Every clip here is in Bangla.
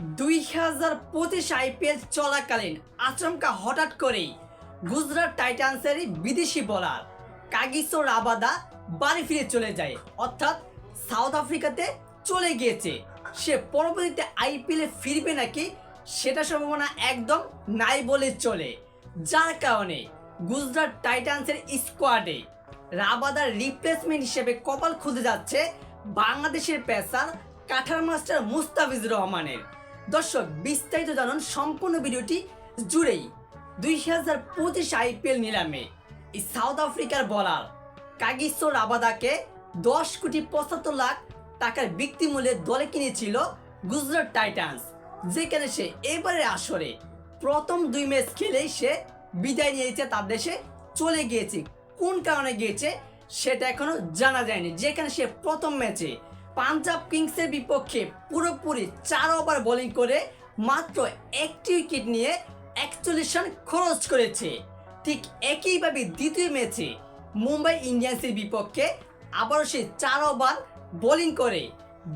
2025 আইপিএল চলাকালীন আচমকা হঠাৎ করেই গুজরাট টাইটান্সের বিদেশি বোলার কাগিসো রাবাদা বাড়ি ফিরে চলে যায়, অর্থাৎ সাউথ আফ্রিকাতে চলে গিয়েছে। সে পরবর্তীতে আইপিএলে ফিরবে নাকি সেটা সম্ভাবনা একদম নাই বলে চলে, যার কারণে গুজরাট টাইটান্সের স্কোয়াডে রাবাদার রিপ্লেসমেন্ট হিসেবে কপাল খুঁজে যাচ্ছে বাংলাদেশের পেসার কাঠার মাস্টার মুস্তাফিজুর রহমানের। দর্শক, বিস্তারিত জানুন সম্পূর্ণ ভিডিওটি জুড়েই। 2025 আইপিএল নিলামে এই সাউথ আফ্রিকার বোলার কাগিসো রাবাদাকে 10,75,00,000 টাকার বিক্রি মূল্যে দলে কিনেছিল গুজরাট টাইটান্স, যেখানে সে এবারে আসরে প্রথম 2 ম্যাচ খেলেই সে বিদায় নিয়েছে, তার দেশে চলে গিয়েছে। কোন কারণে গিয়েছে সেটা এখনো জানা যায়নি, যেখানে সে প্রথম ম্যাচে পাঞ্জাব কিংসের বিপক্ষে পুরোপুরি 4 ওভার বোলিং করে মাত্র 1টি উইকেট নিয়ে 41 রান খরচ করেছে। ঠিক একইভাবে দ্বিতীয় ম্যাচে মুম্বাই ইন্ডিয়ান্সের বিপক্ষে আবারও সে 4 ওভার বোলিং করে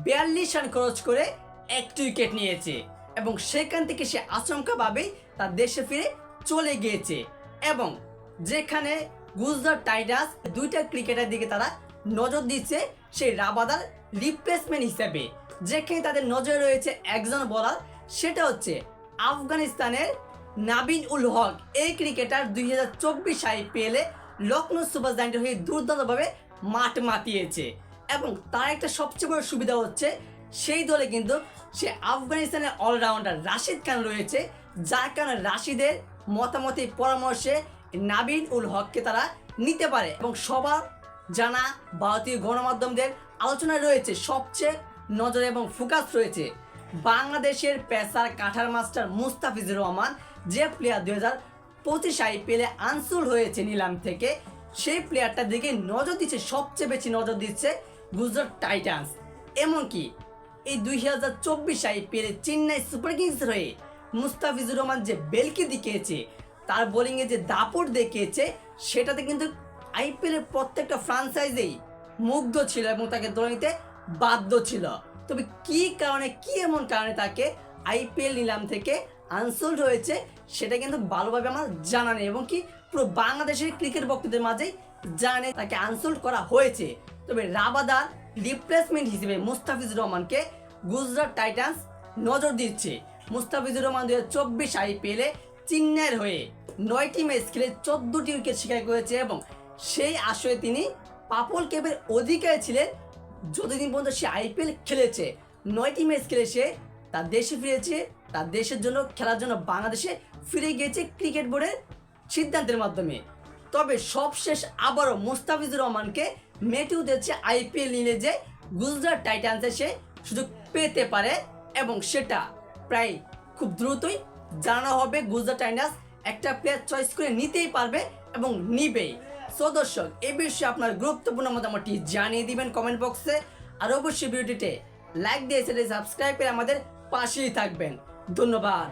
42 রান খরচ করে 1টি উইকেট নিয়েছে এবং সেখান থেকে সে আচমকাভাবেই তার দেশে ফিরে চলে গিয়েছে। এবং যেখানে গুজরাট টাইটান্স 2টা ক্রিকেটার দিকে তারা নজর দিচ্ছে সেই রাবাদার রিপ্লেসমেন্ট হিসেবে, যেখানে তাদের নজরে রয়েছে একজন বোলার, সেটা হচ্ছে আফগানিস্তানের নাবিন উল হক। এই ক্রিকেটার 2024 আইপিএলে লখনৌ সুপার জায়ান্টের হয়ে দুর্দান্তভাবে মাঠ মাতিয়েছে এবং তার একটা সবচেয়ে বড় সুবিধা হচ্ছে সেই দলে কিন্তু সে আফগানিস্তানের অলরাউন্ডার রাশিদ খান রয়েছে, যার কারণে রাশিদের মতামতে পরামর্শে নাবিন উল হককে তারা নিতে পারে। এবং সবার জানা ভারতীয় গণমাধ্যমদের আলোচনায় রয়েছে, সবচেয়ে নজরে এবং ফোকাস রয়েছে বাংলাদেশের পেসার কাঠার মাস্টার মুস্তাফিজুর রহমান, যে প্লেয়ার 2025 আইপিএলে আনসোল হয়েছে নিলাম থেকে। সেই প্লেয়ারটার দিকে নজর দিচ্ছে, সবচেয়ে বেশি নজর দিচ্ছে গুজরাট টাইটান্স। এমনকি এই 2024 আইপিএলে চেন্নাই সুপার কিংসের হয়ে মুস্তাফিজুর রহমান যে বেলকি দেখিয়েছে, তার বোলিংয়ে যে দাপট দেখিয়েছে, সেটাতে কিন্তু আইপিএলের প্রত্যেকটা ফ্রাঞ্চাইজেই মুগ্ধ ছিল এবং তাকে দলে নিতে বাধ্য ছিল। তবে কি কারণে, কি এমন কারণে তাকে আইপিএল নিলাম থেকে আনসোল্ড হয়েছে সেটা কিন্তু ভালোভাবে আমার জানা নেই, এবং কি পুরো বাংলাদেশের ক্রিকেট ভক্তদের মাঝেই জানে তাকে আনসোল্ড করা হয়েছে। তবে রাবাদার রিপ্লেসমেন্ট হিসেবে মুস্তাফিজুর রহমানকে গুজরাট টাইটান্স নজর দিচ্ছে। মুস্তাফিজুর রহমান 2024 আইপিএলে চেন্নাইয়ের হয়ে 9টি ম্যাচ খেলে 14টি উইকেট শিকার করেছে এবং সেই আসরে তিনি পাপল ক্যাপের অধিকারী ছিলেন যতদিন পর্যন্ত সে আইপিএল খেলেছে। 9টি ম্যাচ খেলে সে তার দেশে ফিরেছে, তার দেশের জন্য খেলার জন্য বাংলাদেশে ফিরে গিয়েছে ক্রিকেট বোর্ডের সিদ্ধান্তের মাধ্যমে। তবে সবশেষ আবারও মুস্তাফিজুর রহমানকে মেতে উঠেছে আইপিএল নিলে যে গুজরাট টাইটান্সে সে সুযোগ পেতে পারে এবং সেটা প্রায় খুব দ্রুতই জানানো হবে। গুজরাট টাইটান্স একটা প্লেয়ার চয়েস করে নিতেই পারবে এবং নিবেই। সো দর্শক, এই বিষয়ে আপনার গুরুত্বপূর্ণ মতামতটি জানিয়ে দিবেন কমেন্ট বক্সে, আর অবশ্যই ভিডিওটিতে লাইক দিয়ে সাবস্ক্রাইব করে আমাদের পাশেই থাকবেন। ধন্যবাদ।